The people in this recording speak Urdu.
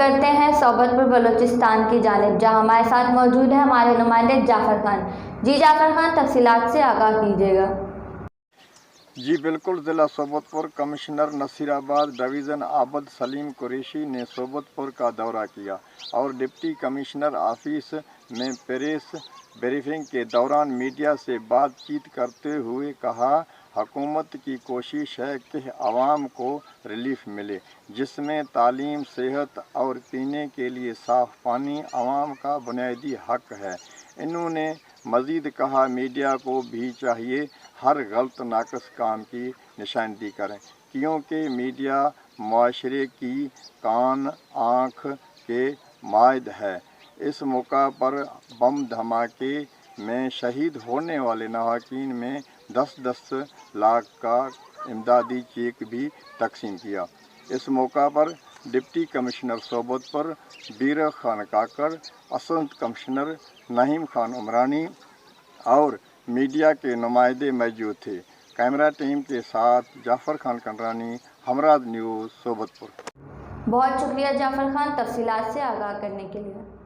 کرتے ہیں صوبت پور بلوچستان کی جانب، جہاں ہمارے ساتھ موجود ہیں ہمارے نمائندے جعفر خان۔ جی جعفر خان، تفصیلات سے آگاہ کیجیے گا۔ جی بالکل، ضلع صوبت پور کمشنر نصیر آباد ڈویژن عابد سلیم قریشی نے صوبت پور کا دورہ کیا اور ڈپٹی کمشنر آفس میں پریس بریفنگ کے دوران میڈیا سے بات چیت کرتے ہوئے کہا، حکومت کی کوشش ہے کہ عوام کو ریلیف ملے، جس میں تعلیم، صحت اور پینے کے لیے صاف پانی عوام کا بنیادی حق ہے۔ انہوں نے مزید کہا، میڈیا کو بھی چاہیے ہر غلط ناقص کام کی نشاندہی کریں، کیونکہ میڈیا معاشرے کی کان آنکھ کے مانند ہے۔ اس موقع پر بم دھماکے میں شہید ہونے والے نواقین میں 10-10 لاکھ کا امدادی چیک بھی تقسیم کیا۔ اس موقع پر ڈپٹی کمشنر صوبت پور بیرق خان کاکڑ، اسسٹنٹ کمشنر نعیم خان عمرانی اور میڈیا کے نمائندے موجود تھے۔ کیمرہ ٹیم کے ساتھ جعفر خان کنڈرانی، ہمراہ نیوز، صوبت پور۔ بہت شکریہ جعفر خان، تفصیلات سے آگاہ کرنے کے لیے۔